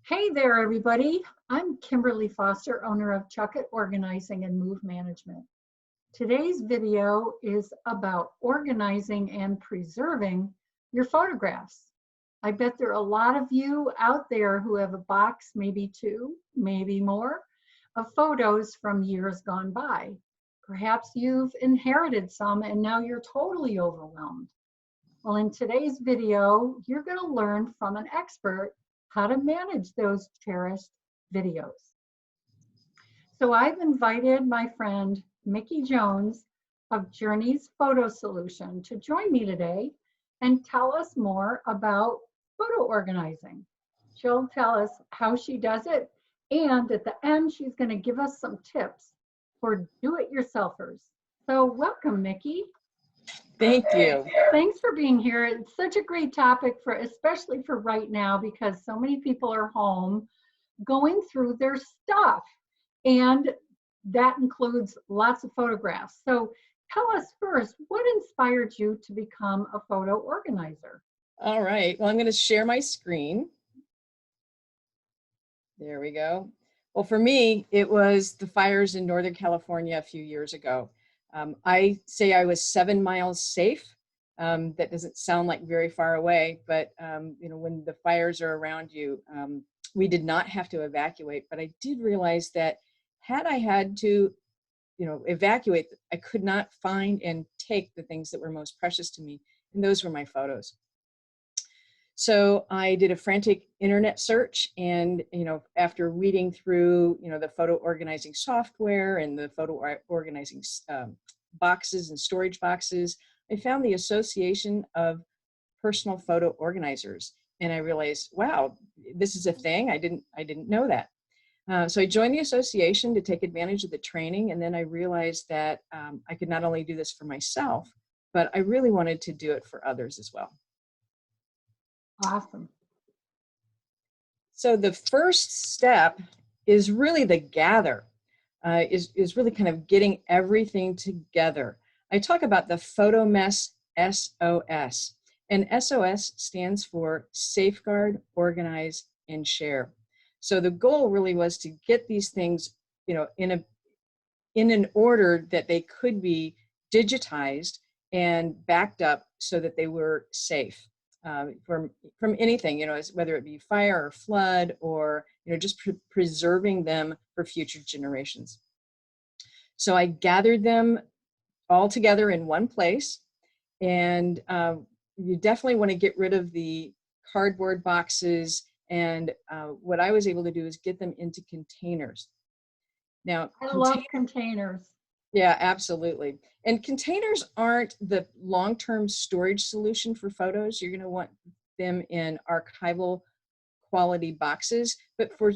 Hey there, everybody. I'm Kimberlee Foster, owner of Chucket Organizing and Move Management. Today's video is about organizing and preserving your photographs. I bet there are a lot of you out there who have a box, maybe two, maybe more, of photos from years gone by. Perhaps you've inherited some and now you're totally overwhelmed. Well, in today's video, you're going to learn from an expert how to manage those cherished videos. So I've invited my friend Micki Jones of Journey's Photo Solution to join me today and tell us more about photo organizing. She'll tell us how she does it, and at the end, she's going to give us some tips for do-it-yourselfers. So welcome, Micki. Thank you. Thanks for being here. It's such a great topic for, especially for right now, because so many people are home going through their stuff, and that includes lots of photographs. So tell us first, what inspired you to become a photo organizer? All right. Well, I'm going to share my screen. There we go. Well, for me, it was the fires in Northern California a few years ago. I say I was 7 miles safe. That doesn't sound like very far away, but you know, when the fires are around you, we did not have to evacuate. But I did realize that had I had to, evacuate, I could not find and take the things that were most precious to me, and those were my photos. So I did a frantic internet search, and after reading through the photo organizing software and the photo organizing boxes and storage boxes, I found the Association of Personal Photo Organizers, and I realized, wow, this is a thing. I didn't know that. So I joined the association to take advantage of the training, and then I realized that I could not only do this for myself, but I really wanted to do it for others as well. Awesome. So the first step is really the gather, is really kind of getting everything together. I talk about the photo mess SOS, and SOS stands for Safeguard, Organize, and Share. So the goal really was to get these things, in an order that they could be digitized and backed up so that they were safe. From anything, whether it be fire or flood, or just preserving them for future generations. So I gathered them all together in one place, and you definitely want to get rid of the cardboard boxes. And what I was able to do is get them into containers. Now, I love containers. Yeah, absolutely. And containers aren't the long-term storage solution for photos. You're going to want them in archival quality boxes, but for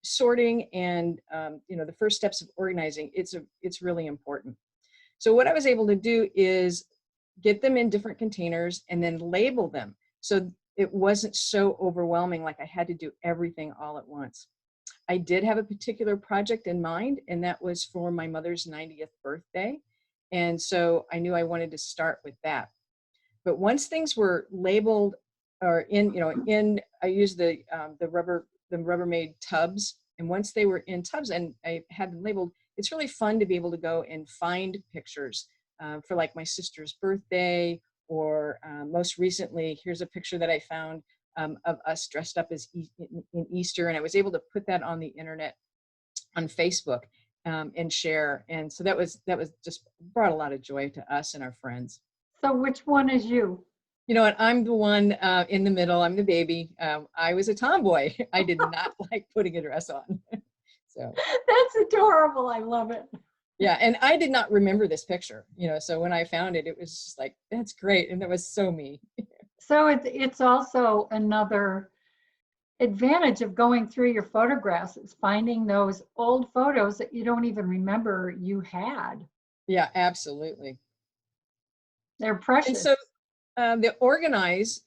sorting and the first steps of organizing, it's really important. So what I was able to do is get them in different containers and then label them, so it wasn't so overwhelming, like I had to do everything all at once. I did have a particular project in mind, and that was for my mother's 90th birthday. And so I knew I wanted to start with that. But once things were labeled, or I used the Rubbermaid tubs. And once they were in tubs and I had them labeled, it's really fun to be able to go and find pictures for like my sister's birthday, or most recently, here's a picture that I found of us dressed up as in Easter, and I was able to put that on the internet, on Facebook, and share. And so that was just brought a lot of joy to us and our friends. So which one is you? You know what? I'm the one in the middle. I'm the baby. I was a tomboy. I did not like putting a dress on. So That's adorable. I love it. Yeah, and I did not remember this picture. So when I found it, it was just like, that's great, and that was so me. So it's also another advantage of going through your photographs, is finding those old photos that you don't even remember you had. Yeah, absolutely. They're precious. And so the organize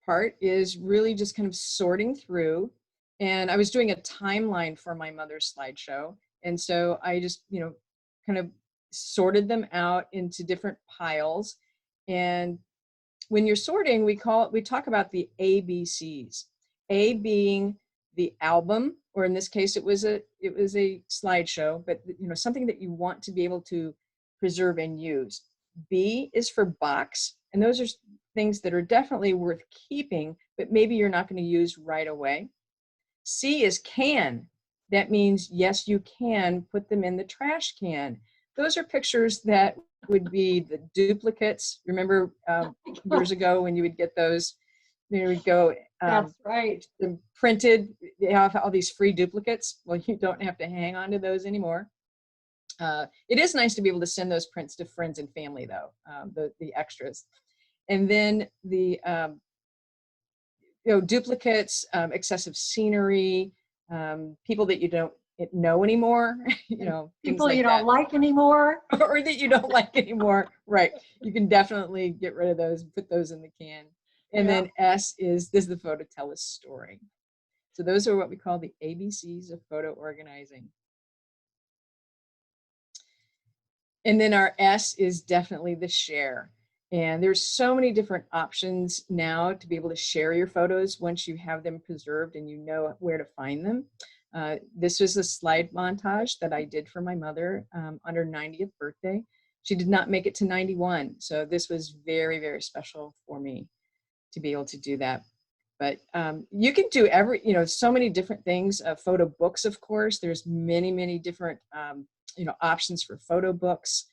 part is really just kind of sorting through. And I was doing a timeline for my mother's slideshow. And so I just, kind of sorted them out into different piles. And when you're sorting, we talk about the ABCs. A being the album, or in this case, it was a slideshow, but something that you want to be able to preserve and use. B is for box, and those are things that are definitely worth keeping, but maybe you're not going to use right away. C is can. That means, yes, you can put them in the trash can. Those are pictures that would be the duplicates. Remember years ago when you would get those, you would go, that's right, printed, they have all these free duplicates. Well, you don't have to hang on to those anymore. It is nice to be able to send those prints to friends and family, though, the extras. And then the duplicates, excessive scenery, people that you don't know anymore, people like you don't like anymore, or that you don't like anymore. Right. You can definitely get rid of those and put those in the can. And then S is, does the photo tell a story? So those are what we call the ABCs of photo organizing. And then our S is definitely the share. And there's so many different options now to be able to share your photos once you have them preserved and you know where to find them. This was a slide montage that I did for my mother on her 90th birthday. She did not make it to 91. So this was very, very special for me to be able to do that. But you can do so many different things. Photo books, of course, there's many, many different options for photo books.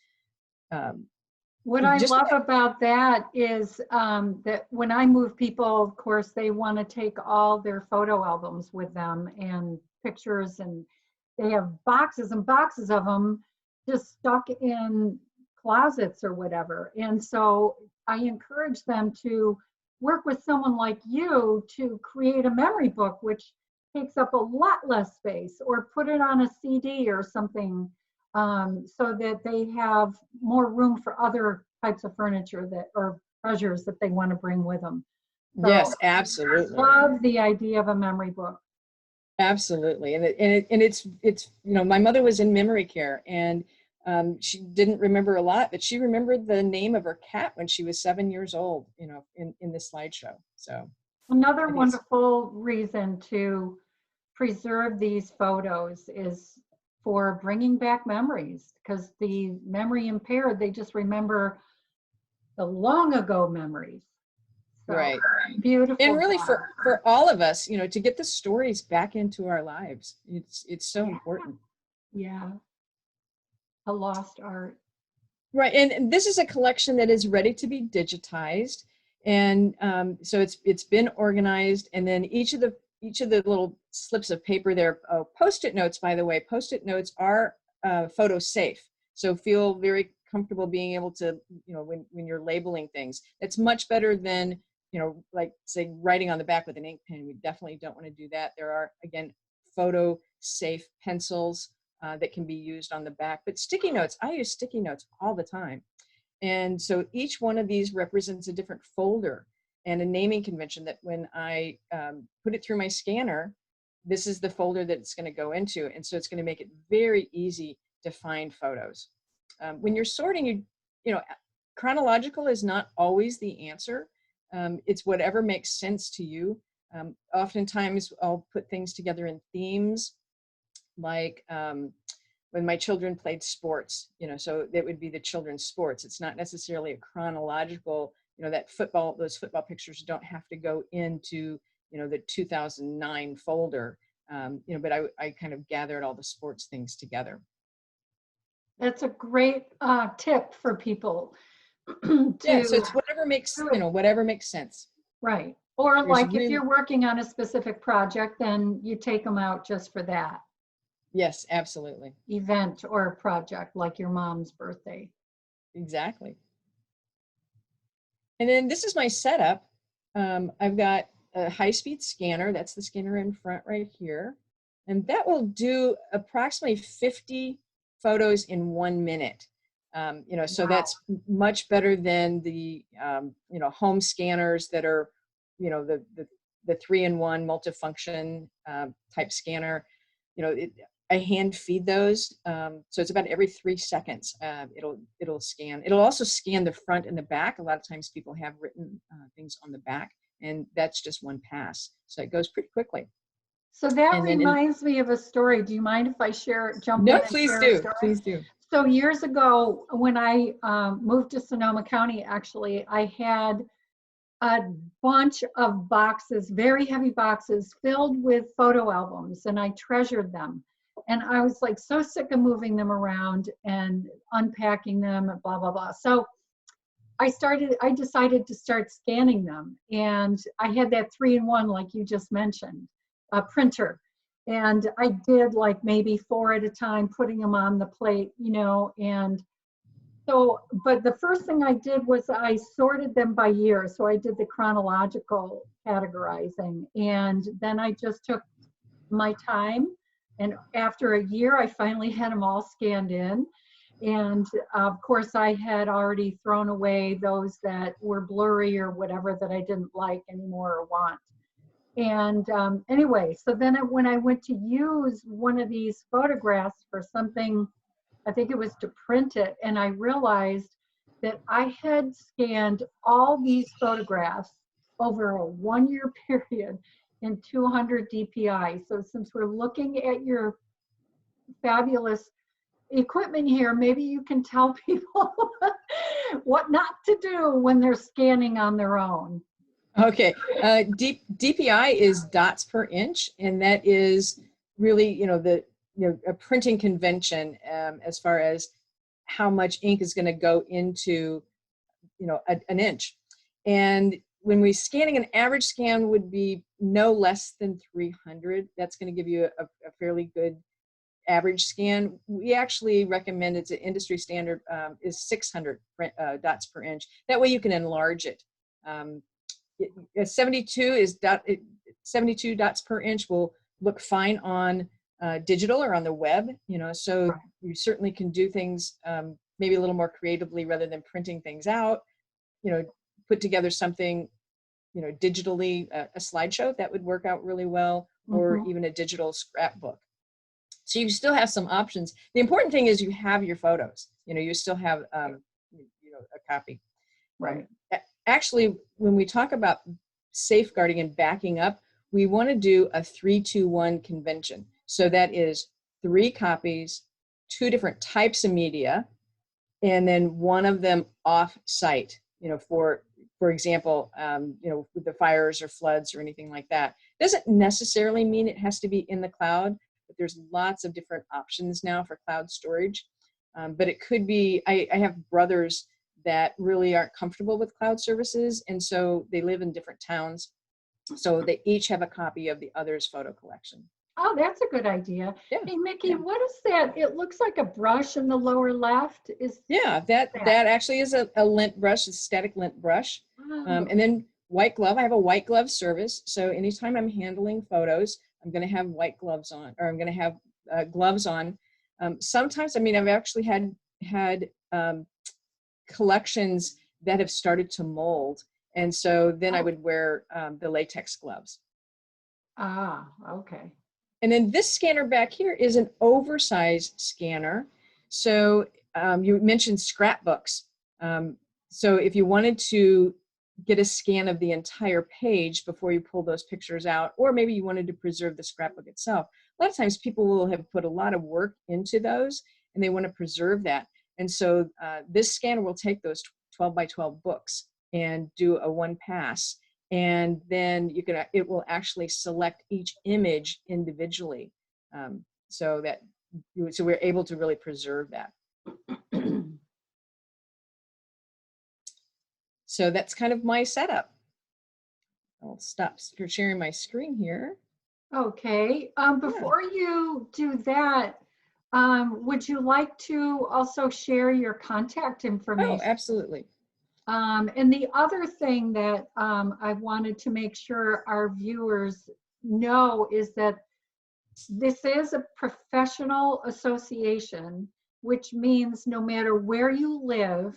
What I love about that is that when I move people, of course, they want to take all their photo albums with them and pictures, and they have boxes and boxes of them just stuck in closets or whatever. And so I encourage them to work with someone like you to create a memory book, which takes up a lot less space, or put it on a CD or something, so that they have more room for other types of furniture or treasures that they want to bring with them. So yes, absolutely. I love the idea of a memory book. Absolutely, and it's my mother was in memory care, and she didn't remember a lot, but she remembered the name of her cat when she was 7 years old. In this slideshow. So another wonderful reason to preserve these photos is for bringing back memories, because the memory impaired, they just remember the long ago memories. So, right. Beautiful. And really for all of us, to get the stories back into our lives, it's so important. Yeah. A lost art. Right. And this is a collection that is ready to be digitized. And so it's been organized, and then each of the little slips of paper there, Post-it notes, by the way, Post-it notes are photo safe. So feel very comfortable being able to, when you're labeling things. It's much better than, like say writing on the back with an ink pen. We definitely don't want to do that. There are, again, photo safe pencils that can be used on the back. But sticky notes, I use sticky notes all the time. And so each one of these represents a different folder and a naming convention that when I put it through my scanner, this is the folder that it's going to go into. And so it's going to make it very easy to find photos. When you're sorting, chronological is not always the answer. It's whatever makes sense to you. Oftentimes I'll put things together in themes, like when my children played sports, so that would be the children's sports. It's not necessarily a chronological, those football pictures don't have to go into, the 2009 folder, but I kind of gathered all the sports things together. That's a great tip for people. Yeah, so it's whatever makes sense. Right. Or like if you're working on a specific project, then you take them out just for that. Yes, absolutely. Event or project, like your mom's birthday. Exactly. And then this is my setup. I've got a high-speed scanner. That's the scanner in front right here. And that will do approximately 50 photos in 1 minute. So that's much better than the, home scanners that are, the 3-in-1 multifunction type scanner. I hand feed those, so it's about every 3 seconds. It'll scan. It'll also scan the front and the back. A lot of times people have written things on the back, and that's just one pass. So it goes pretty quickly. So that And then reminds me of a story. Do you mind if I jump in no, and please share a do. story? Please do. So years ago, when I moved to Sonoma County, actually, I had a bunch of boxes, very heavy boxes, filled with photo albums, and I treasured them. And I was like so sick of moving them around and unpacking them and blah, blah, blah. So I decided to start scanning them. And I had that 3-in-1, like you just mentioned, a printer. And I did like maybe 4 at a time, putting them on the plate, you know. And so, but the first thing I did was I sorted them by year. So I did the chronological categorizing. And then I just took my time. And after a year, I finally had them all scanned in. And of course, I had already thrown away those that were blurry or whatever that I didn't like anymore or want. And anyway, so then when I went to use one of these photographs for something, I think it was to print it, and I realized that I had scanned all these photographs over a 1-year period in 200 DPI. So since we're looking at your fabulous equipment here, maybe you can tell people what not to do when they're scanning on their own. Okay, DPI is dots per inch, and that is really, a printing convention as far as how much ink is going to go into, an inch. And when we're scanning, an average scan would be no less than 300. That's going to give you a fairly good average scan. We actually recommend, it's an industry standard, is 600 dots per inch. That way you can enlarge it. 72 dots per inch will look fine on digital or on the web, so Right. You certainly can do things maybe a little more creatively rather than printing things out, put together something, digitally, a slideshow that would work out really well, or even a digital scrapbook. So you still have some options. The important thing is you have your photos, you still have, a copy. Right. Actually, when we talk about safeguarding and backing up, we want to do a 3-2-1 convention. So that is 3 copies, 2 different types of media, and then one of them off-site, for example, with the fires or floods or anything like that. Doesn't necessarily mean it has to be in the cloud, but there's lots of different options now for cloud storage. But it could be, I have brothers that really aren't comfortable with cloud services, and so they live in different towns. So they each have a copy of the other's photo collection. Oh, that's a good idea. Yeah. Hey, Micki, Yeah. what is that? It looks like a brush in the lower left. Yeah, that actually is a lint brush, a static lint brush. Oh. And then white glove. I have a white glove service. So anytime I'm handling photos, I'm going to have white gloves on, or I'm going to have gloves on. Sometimes, I've actually had collections that have started to mold. And so then I would wear the latex gloves. Ah, okay. And then this scanner back here is an oversized scanner. So you mentioned scrapbooks. So if you wanted to get a scan of the entire page before you pull those pictures out, or maybe you wanted to preserve the scrapbook itself, a lot of times people will have put a lot of work into those and they want to preserve that. And so this scanner will take those 12 by 12 books and do a 1 pass. And then it will actually select each image individually, so we're able to really preserve that. So that's kind of my setup. I'll stop sharing my screen here. Okay. Before you do that, would you like to also share your contact information? Oh, absolutely. And the other thing that I wanted to make sure our viewers know is that this is a professional association, which means no matter where you live,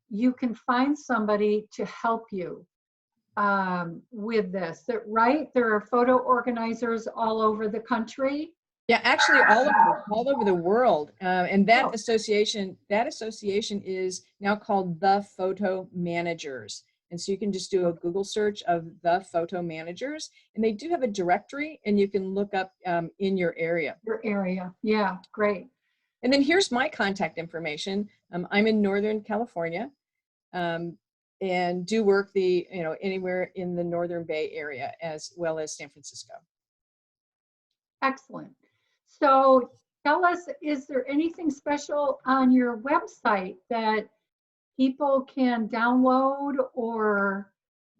you can find somebody to help you with this, right? There are photo organizers all over the country. Yeah, actually all over the world. And that association is now called the Photo Managers. And so you can just do a Google search of the photo managers, and they do have a directory, and you can look up in your area. Your area, yeah, great. And then here's my contact information. I'm in Northern California, and do work anywhere in the Northern Bay Area as well as San Francisco. Excellent. So tell us, is there anything special on your website that people can download or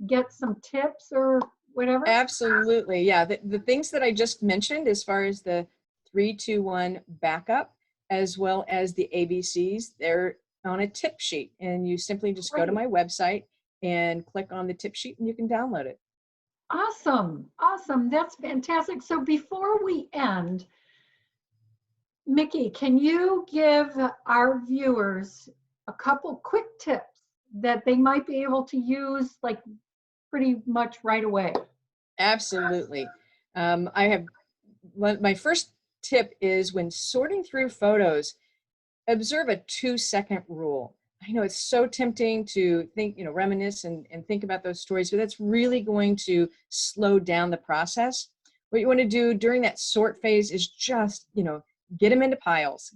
get some tips or whatever? Absolutely, yeah. The things that I just mentioned, as far as the 3-2-1 backup, as well as the ABCs, they're on a tip sheet, and you simply just go to my website and click on the tip sheet, and you can download it. Awesome, awesome. That's fantastic. So before we end, Micki, can you give our viewers a couple quick tips that they might be able to use like pretty much right away? Absolutely. I have my first tip is, when sorting through photos, observe a 2-second rule. I know it's so tempting to think, reminisce and think about those stories, but that's really going to slow down the process. What you want to do during that sort phase is just, get them into piles,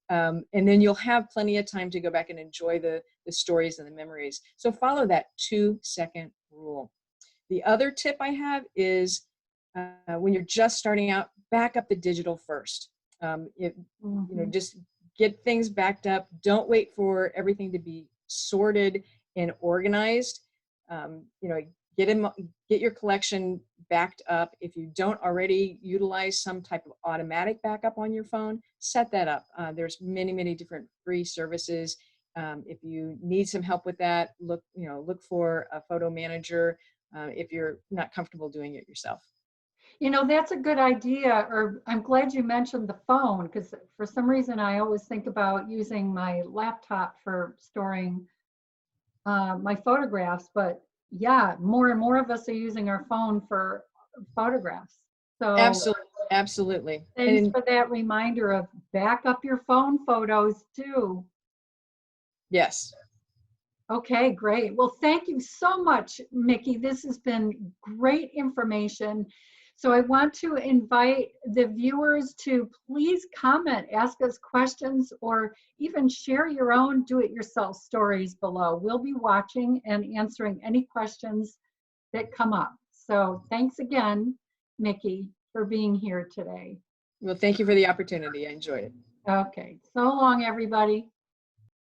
and then you'll have plenty of time to go back and enjoy the stories and the memories. So follow that 2-second rule. The other tip I have is, when you're just starting out, back up the digital first. Just get things backed up. Don't wait for everything to be sorted and organized. Get your collection backed up. If you don't already utilize some type of automatic backup on your phone, set that up. There's many different free services. If you need some help with that, look for a photo manager if you're not comfortable doing it yourself. That's a good idea, or I'm glad you mentioned the phone, because for some reason I always think about using my laptop for storing my photographs, but yeah, more and more of us are using our phone for photographs. So Absolutely. Thanks for that reminder of back up your phone photos too. Yes. Okay, great. Well, thank you so much, Micki. This has been great information. So I want to invite the viewers to please comment, ask us questions, or even share your own do-it-yourself stories below. We'll be watching and answering any questions that come up. So thanks again, Micki, for being here today. Well, thank you for the opportunity. I enjoyed it. Okay, so long, everybody.